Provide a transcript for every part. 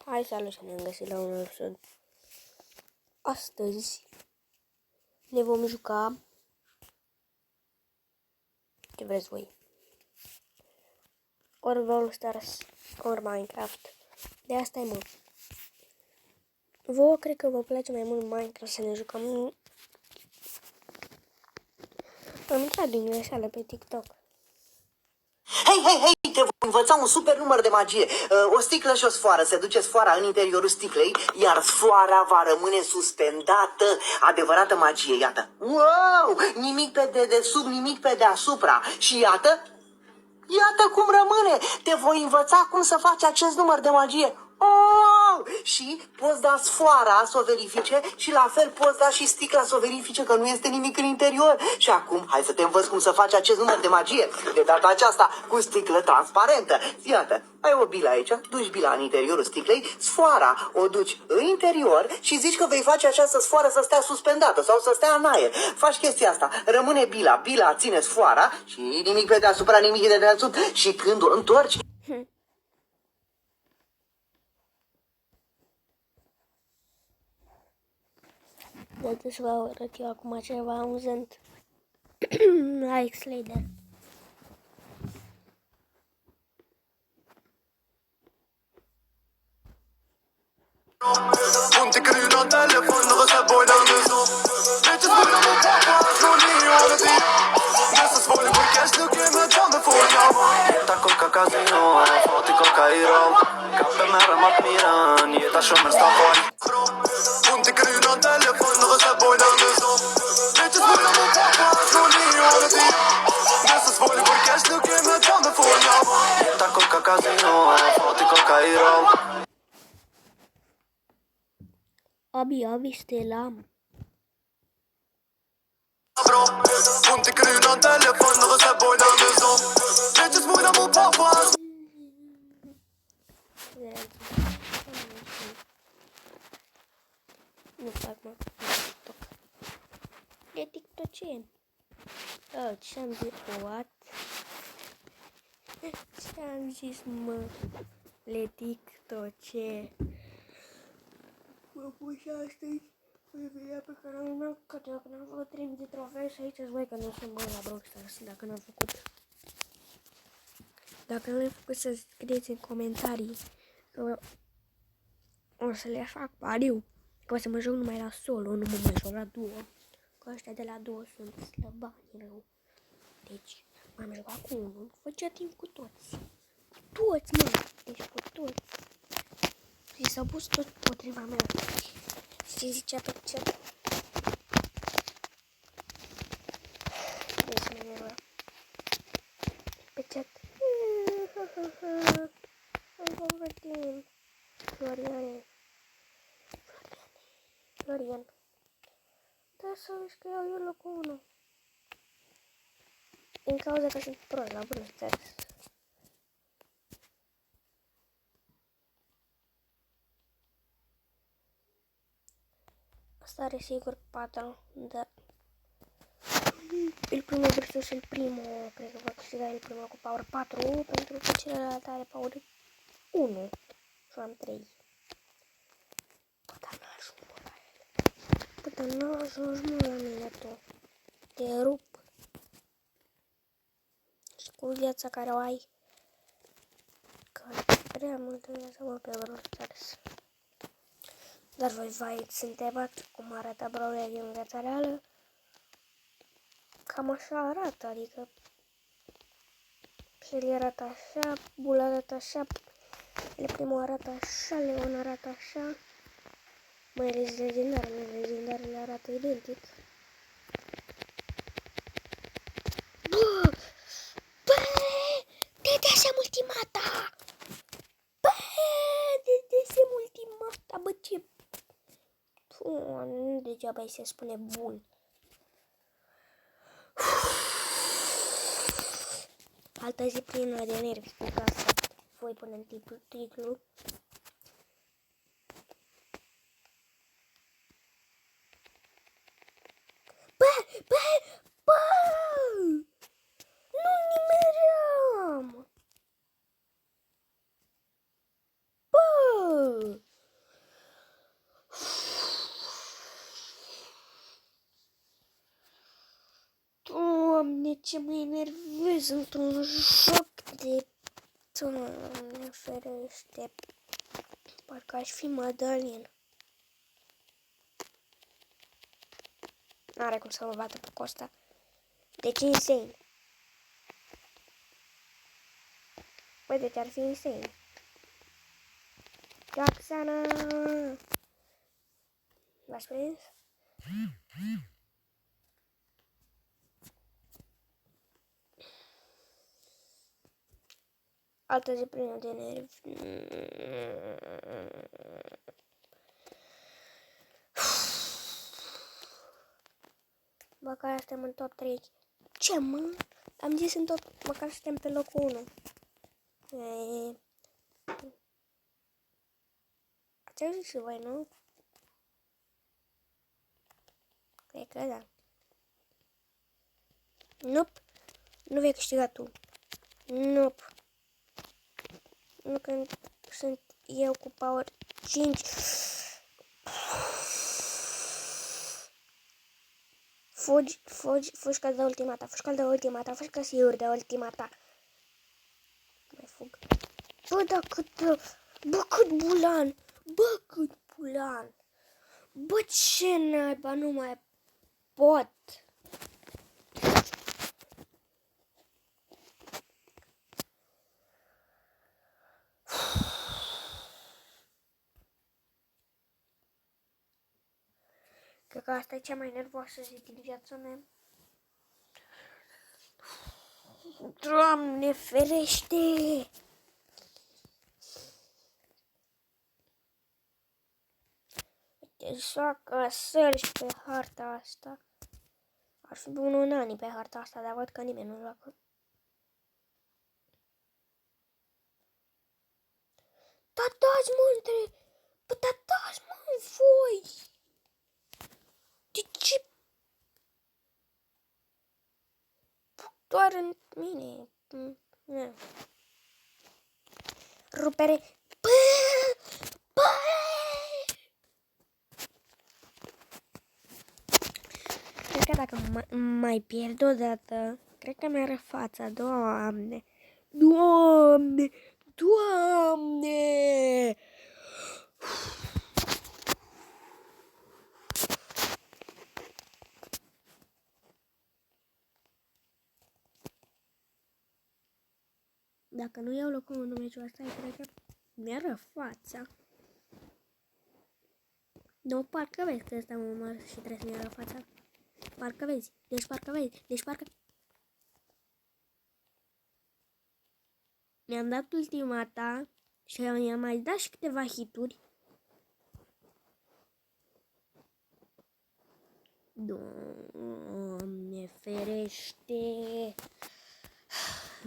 Hai salut și ne-am găsit la un episod. Astăzi ne vom juca ce vreți voi. Ori Brawl Stars, ori Minecraft. De asta e mult. Vouă cred că vă place mai mult Minecraft să ne jucăm. Am intrat din greșeală pe TikTok. Hei, te voi învăța un super număr de magie. O sticlă și o sfoară. Se duce sfoara în interiorul sticlei, iar sfoara va rămâne suspendată. Adevărată magie, iată. Wow! Nimic pe dedesubt, nimic pe deasupra. Și iată cum rămâne. Te voi învăța cum să faci acest număr de magie. Oh! Și poți da sfoara să o verifice și la fel poți da și sticla să o verifice că nu este nimic în interior. Și acum hai să te învăț cum să faci acest număr de magie. De data aceasta cu sticlă transparentă. Iată, ai o bilă aici, duci bila în interiorul sticlei, sfoara o duci în interior și zici că vei face această sfoară să stea suspendată sau să stea în aer. Faci chestia asta, rămâne bila ține sfoara și nimic pe deasupra, nimic de dedesubt și când o întorci... Dați să vă arăt eu acum ceva amuzant. La X-Lader. Hon tycker ju nån telefon när jag ser båda så. Vet du vad jag mår på från i året i. Jag så svårt på cash, look in med telefon jag. Jeta coca casino, fått i Cairo. Kappe med ramat miran, jeta shomer stafon. Hon tycker ju nån telefon när jag ser båda så. Vet du vad jag mår på från i året i. Jag så svårt på cash, look in med telefon jag. Jeta coca casino, fått i Cairo. Abi, Stella. Hon tycker ju nån telefon när jag ser båda så. Vet du vad jag mår på. Nu fac, mă. TikTok. E TikTokien. Oh, ce-am zis? What? Ce-am zis, mă? Le TikToce. Mă pus astăzi pe video pe canalul meu, că dacă n-am făcut trim de trofee și aici voi că nu sunt bun la Brawl Stars, dacă n-am făcut. Dacă nu le-am făcut să scrieți în comentarii că o să le fac pariu, că o să mă joc numai la solo, nu mă mai joc la duo. Că ăștia de la duo sunt slăbani rău. Deci m-am jucat cu unul, făcea timp cu toți. Cu toți, mă, deci cu toți. Și s-au pus tot potriva mea. Și zicea tot ce... Deci mă nerva. Pe chat. Am convertit. Florian. Da să vezi că iau eu locul 1. Din cauza că sunt prost la Brawl Stars. Asta are sigur 4, dar il primo versus il primo, cred că va câștiga el primul cu power 4, pentru că celălalt are power 1 și am 3. Dar n-a ajuns mă la mine tu. Te rup. Și cu viața care o ai, că prea multă viață mă pe Brawl Stars. Dar voi v-ați întrebat cum arată Brawler în viața reală? Cam așa arată, adică Shelly arată așa, Bull arată așa, El Primo arată așa, Leon arată așa, mai ales legendarele arată identic. Bă! Dedesem ultimata! Bă! Dedesem ultimata, bă, ce... Nu degeaba îi se spune bun. Altă zi plină de nervi, pentru asta voi pune în titlu. Bă! Nu nimeream! Bă! ce mă enervez într-un joc de... Doamne ferește. Parcă aș fi Madalin. N-are cum să mă bată pe Costa. Deci insane. Băi, deci ar fi insane. Roxana! L-ați prins? Altă zi plină de nervi. Măcar suntem în top 3. Ce, mă? Am zis în top... Măcar suntem pe locul 1. Ați auzit și voi, nu? Cred că da. Nope. Nu vei câștiga tu. Nope. Nu când sunt eu cu power 5. Fugi ca de ultimata. Fugi ca de ultimata. Fugi ca sigur de ultimata. Mai fug. Bă, da cât... Bă, cât bulan. Bă, cât bulan. Bă, ce naiba, nu mai pot. Cred că asta e cea mai nervoasă zi din viața mea. Doamne ferește! Te joacă sări pe harta asta. Ar fi bun un ani pe harta asta, dar văd că nimeni nu joacă. Da, dați mă între... Bă, da, dați mă voi! De ce? Doar în mine. Rupere. Bă! Bă! Cred că dacă mai pierd o dată, cred că mi-ară fața. Doamne! Doamne! Doamne! Dacă nu iau locul în meciul ăsta, cred că mi-ară fața. Nu, parcă vezi că ăsta mă mare și trebuie să mi-ară fața. Parcă vezi, deci parcă vezi, deci parcă... Mi-am dat ultimata și mi-am mai dat și câteva hituri. Doamne ferește!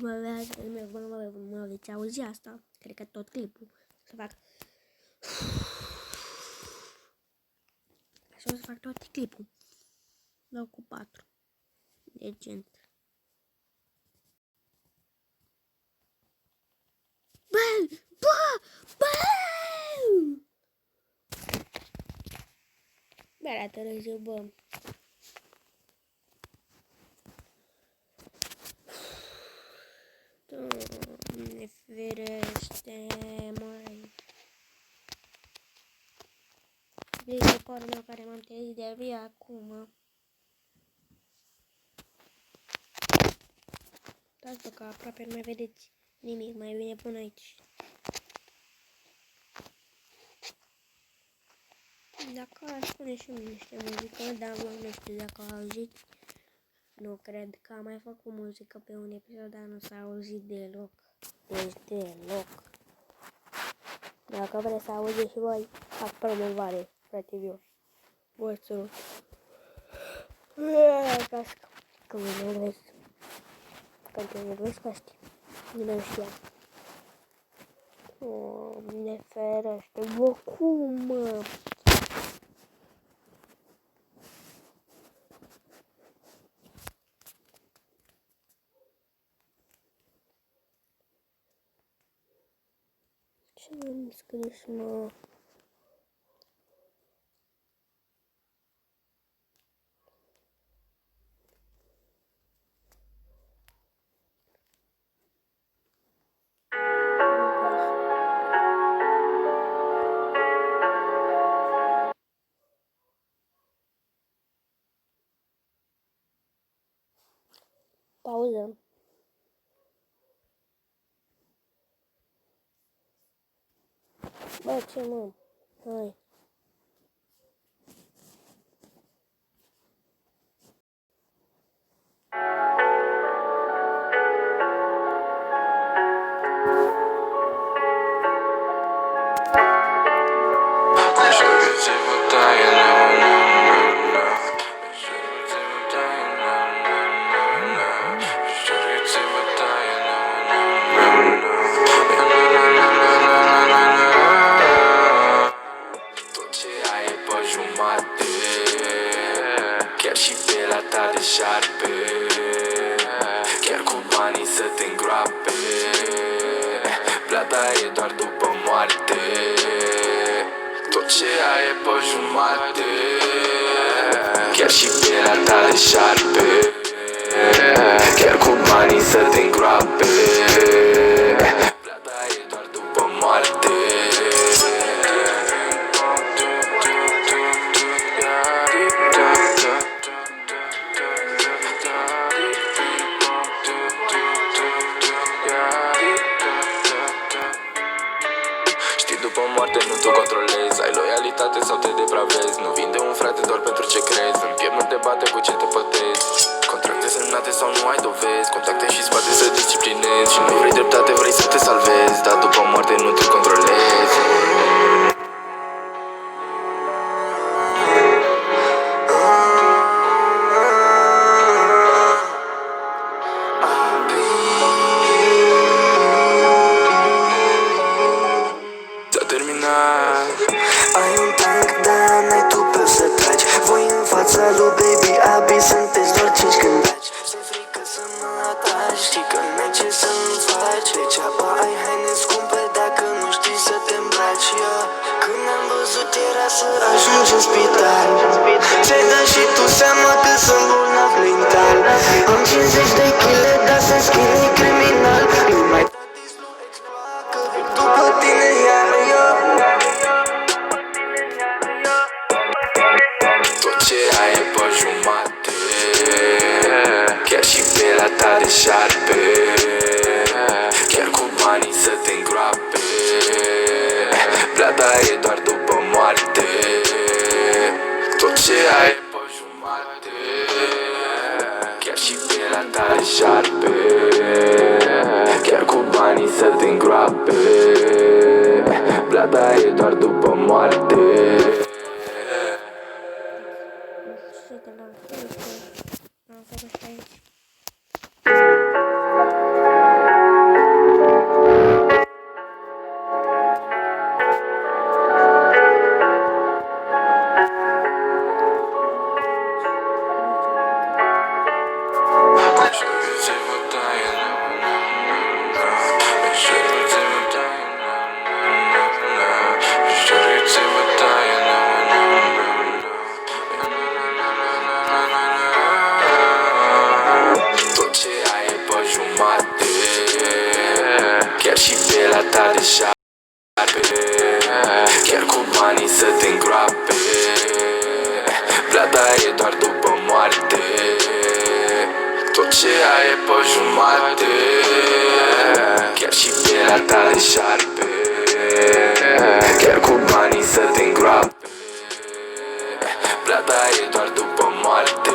Mă veți auzi asta? Cred că tot clipul să fac. Așa o să fac tot clipul. Dau cu 4. Decent. Bă! Bă! Bă! Bă, la târziu, bă. Doamne ferește, măi. Vezi corul meu care m-am trezit de vie acum. Dați-vă că aproape nu mai vedeți nimic, mai bine pun aici. Dacă aș pune și mie niște muzică, dar nu știu dacă auziți. Nu cred că am mai făcut muzică pe un episod, dar nu s-a auzit deloc. Deci deloc. Dacă vreți să auziți și voi, fac promovare, frate-viu. Vostru. Cască. Că mă nervez. Că te nervez ca știi. Nu știa. Doamne ferește, bă, cum, mă? Ce mi-am scris, mă? Bă, ce mă? Hai. Tot ce ai e pe jumate, chiar și pielea ta de șarpe, chiar cu banii să te îngroape. Plata e doar după moarte. Tot ce ai e pe jumate, chiar și pielea ta de șarpe, chiar cu banii să te îngroape. Plata e doar după moarte. Știi, după moarte nu tu controlezi. Ai loialitate sau te depravezi. Nu vinde un frate doar pentru ce crezi. În piept nu te bate cu ce te pătezi. Contracte semnate sau nu ai dovezi. Contacte și spate să disciplinezi. Și nu vrei dreptate, vrei să te salvezi. Dar după moarte nu tu controlezi. S-a terminat. Ai un tank, dar n-ai tu pe să tragi. Voi în fața lui Baby Abi sunteți doar 5 când taci. Se frică să mă atragi, știi că n-ai ce să-mi faci. Degeaba ai haine scumpe dacă nu știi să te îmbraci. Când am văzut era să ajungi în spital. Ți-ai dat și tu seama că sunt bolnav mental. Am 50 de kg, dar sunt skinny criminal. Nu mai datis, nu exploat, că vin după tine iar eu. Tot ce ai e pe jumate, chiar și pielea ta de șarpe, chiar cu banii să te îngroape. Plata e doar după moarte. Tot ce ai e pe jumate, chiar și pielea ta de șarpe, chiar cu banii să te îngroape. Plata e doar după moarte. Să te l-am făcut. Am făcut și aici. Tot ce ai e pe jumate, chiar și pielea ta de șarpe, chiar cu banii să te îngroape. Plata e doar după moarte. Tot ce ai e pe jumate, chiar și pielea ta de șarpe, chiar cu banii să te îngroape. Plata e doar după moarte.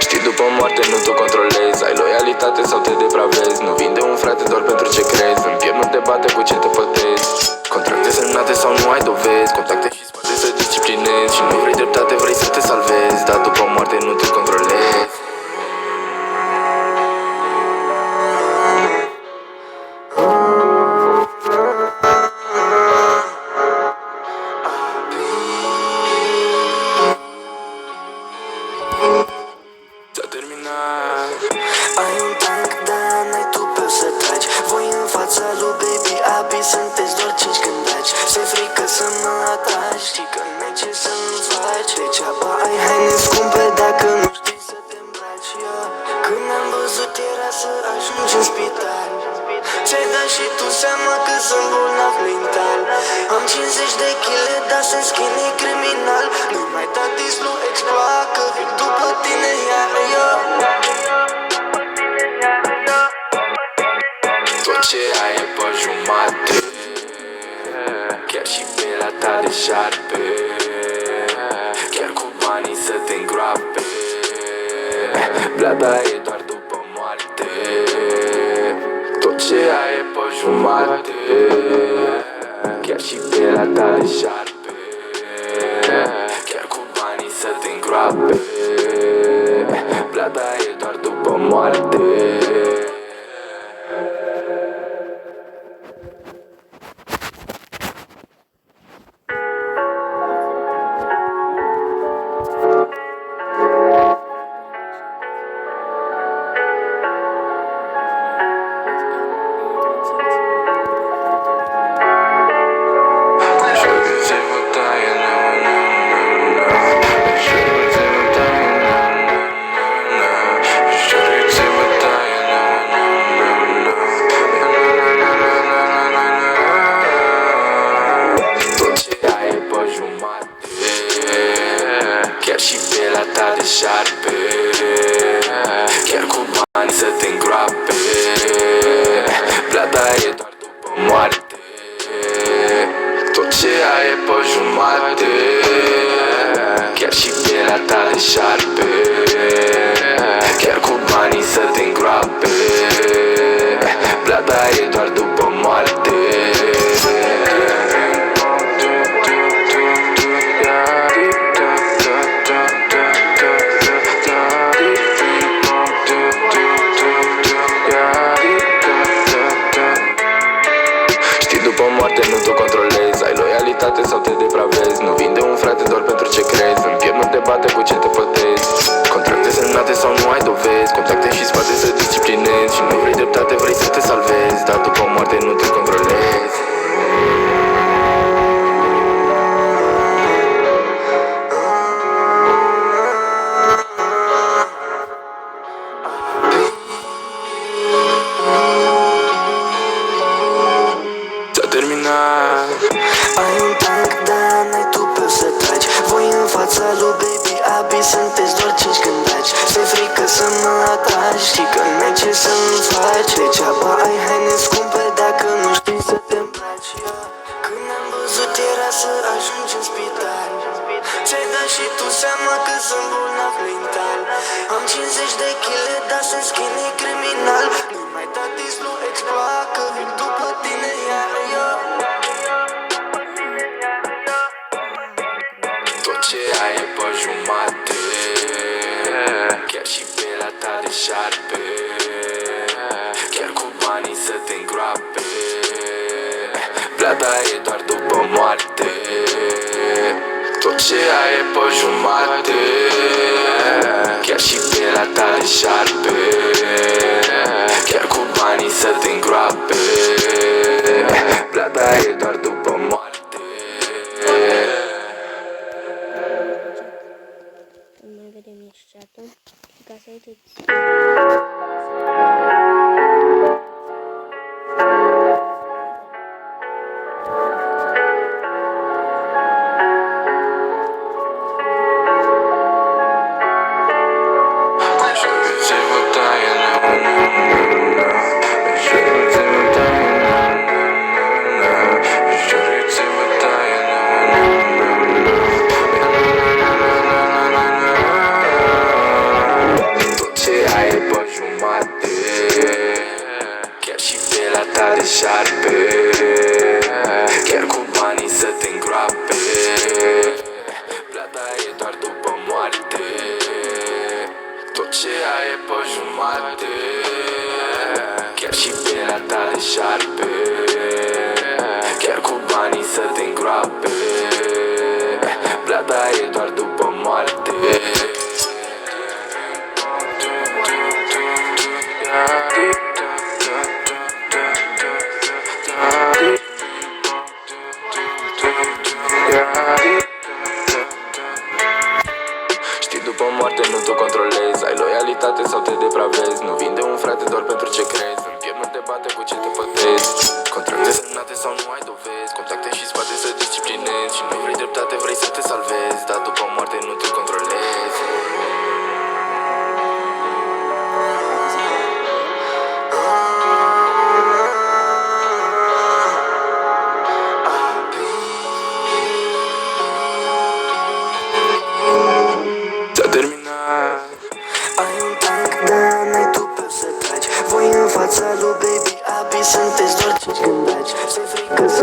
Știi, după moarte nu tu controlezi. Ai loialitate sau te depravezi. Nu vinde un frate doar pentru ce crezi. În piept nu te bate cu ce te pătezi. Contracte semnate sau nu ai dovezi. Contacte și spate să disciplinezi. Și nu vrei dreptate, vrei să te salvezi. Dar după moarte nu tu controlezi. S-a terminat. Ai un tank, dar n-ai tu pe să tragi. Voi în fața lui Baby Abi sunteți doar 5 când taci. Se frică să mă atragi, știi că n-ai ce să-mi faci. Degeaba ai haine scumpe dacă nu știi să te îmbraci. Când am văzut era să ajungi în spital. Ți-ai dat și tu seama că sunt bolnav mental. Am 50 de kg, dar sunt skinny criminal. Nu mai da dis, nu exploa, că vin după tine iar eu. Tot ce ai e pe jumate, chiar și pielea ta de șarpe, chiar cu banii să te îngroape. Plata e doar după moarte. Tot ce ai e pe jumate, chiar și pielea ta de șarpe, chiar cu banii să te îngroape. Plata e doar după moarte. Chiar și pielea ta de șarpe, chiar cu bani să te îngroape. Plata e doar după moarte. Tot ce ai e pe jumate, chiar și pielea ta de șarpe, chiar cu banii să te îngroape. Plata e doar după moarte. După moarte nu te controlezi, ai loialitate sau te depravezi. Nu vinde un frate doar pentru ce crezi, în piept nu te bate cu ce te plătezi. Contracte semnate sau nu ai dovezi, contacte și spate să disciplinezi. Și nu vrei dreptate, vrei să te salvezi, dar după moarte nu te controlezi. Ai un tank, dar n-ai tu pe o să tragi. Voi în fața lui Baby Abi sunteți doar 5 când daci. Ți-e frică să mă atragi, știi că n-ai ce să-mi faci. Degeaba ai haine scumpe dacă nu știi să te îmbraci. Când am văzut era să ajungi în spital. Ți-ai dat și tu seama că sunt bolnav mental. Am 50 de kg, dar sunt skinny criminal. Nu mai da dis, nu exploa, că vin după tine iar eu. Tot ce ai e pe jumate, chiar și pielea ta de șarpe, chiar cu banii să te îngroape. Plata e doar după moarte. Tot ce ai e pe jumate, chiar și pielea ta de șarpe, chiar cu banii să te îngroape. Plata e doar după moarte. Mai vedem nici chat-ul. Și ca să uiteți.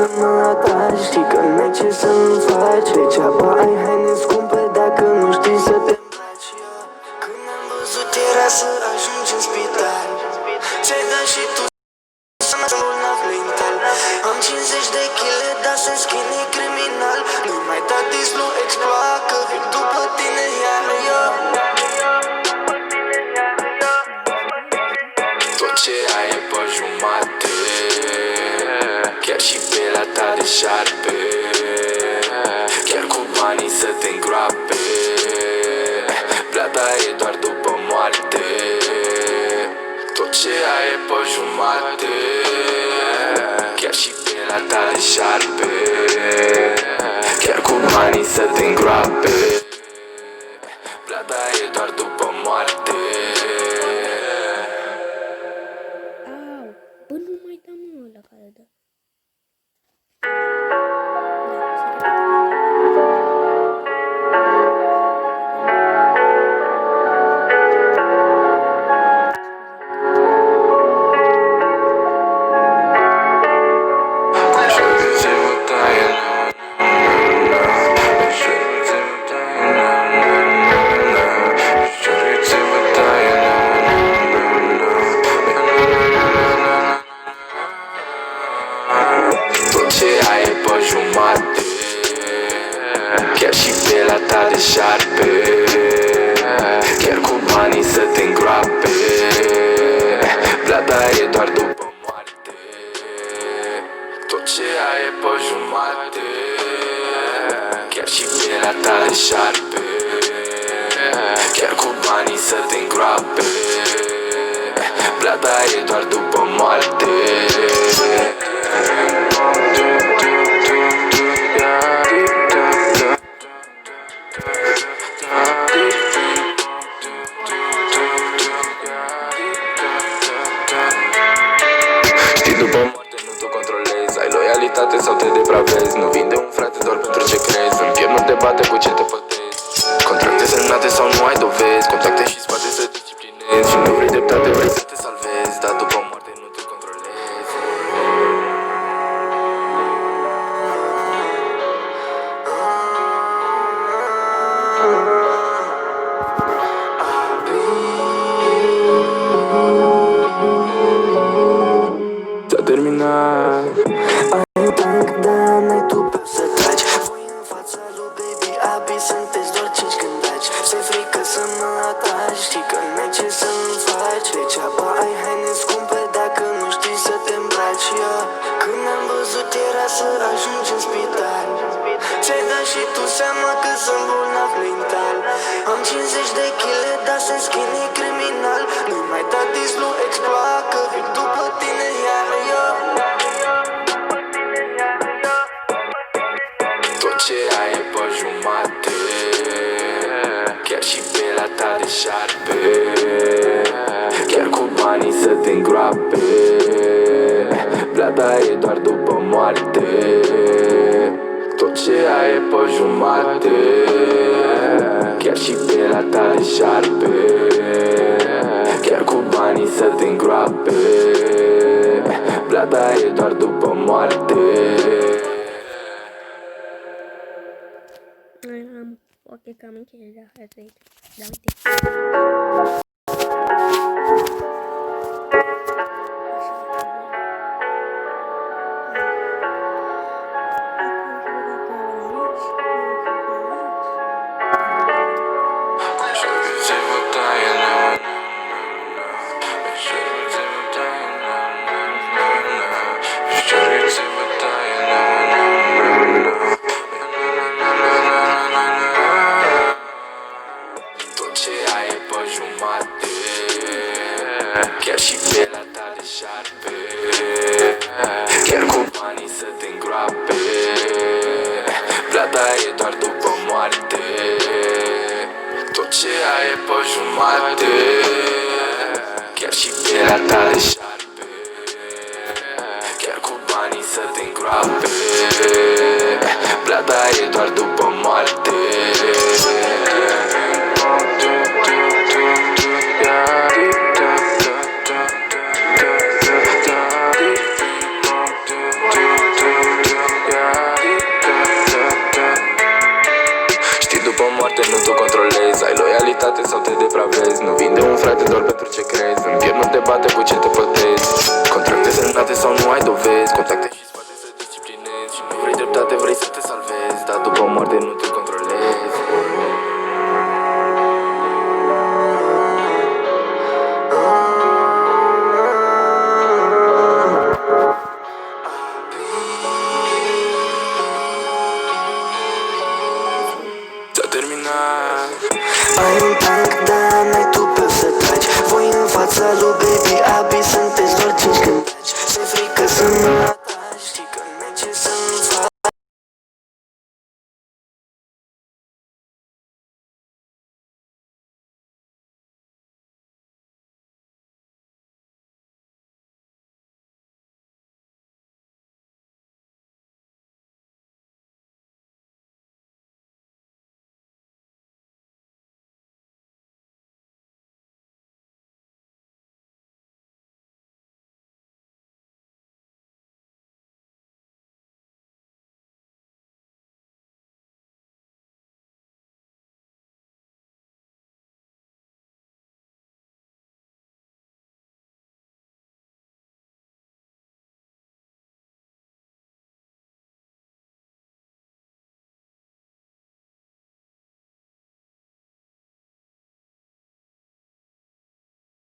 să mă atragi, știi că n-ai ce să-mi faci. Degeaba ai haine scumpe dacă nu știi să te îmbraci. Când ne-am văzut era să ajungi în spital. Ți-ai dat și tu să mă bolnav mental. Am 50 de chile, dar se skinny criminal. Nu mai da dis, nu exploat, că vin după tine iar eu. Tot ce ai e pe jumate, chiar și pielea ta de șarpe, chiar cu banii să te îngroape. Plata e doar după moarte. Tot ce ai e pe jumate, chiar și pielea ta de șarpe, chiar cu banii să te îngroape. Plata e doar după moarte. Au, bă, nu mai dă mă la care dă. Tot ce ai e pe jumate, chiar și pielea ta de șarpe, chiar cu banii să te îngroape. Plata e doar după moarte. Tot ce ai e pe jumate, chiar și pielea ta de șarpe, chiar cu banii să te îngroape. Plata e doar după moarte. Știi, după moarte nu tu controlezi. Ai loialitate sau te depravezi. Nu vinde un frate doar pentru ce crezi. În piept nu te bate cu ce te pătezi. Contracte semnate sau nu ai dovezi. Contacte și spate să disciplinezi. Și nu vrei dreptate, vrei să te salvezi. Dar după moarte nu tu controlezi. S-a terminat. Ai un tank, dar n-ai tu pe să tragi. Voi în fața lui Baby Abi sunteți doar 5 gândaci. Ți-e frică să mă atragi, știi că n-ai ce să-mi faci. Degeaba ai haine scumpe dacă nu știi să te îmbraci. Când ne-am văzut era să ajungi în spital. Ți-ai dat și tu seama că sunt bolnav mental. Am 50 de chile, dar sunt skinny criminal. Nu mai da dis, nu exploat, că vin după tine iar eu. Tot ce ai e pe jumate, chiar și pielea ta de șarpe, chiar cu banii să te îngroape. Plata e doar după moarte. Tot ce ai e pe jumate, chiar și pielea ta de șarpe, chiar cu banii să te îngroape. Plata e doar după moarte. Ok, cam încheiat, da, hai să uite. Da, uite. Chiar și pielea ta de șarpe, chiar cu banii să te îngroape. Plata e doar după moarte. Tot ce ai e pe jumate, chiar și pielea ta de șarpe, chiar cu banii să te îngroape. Plata e doar după moarte. Ai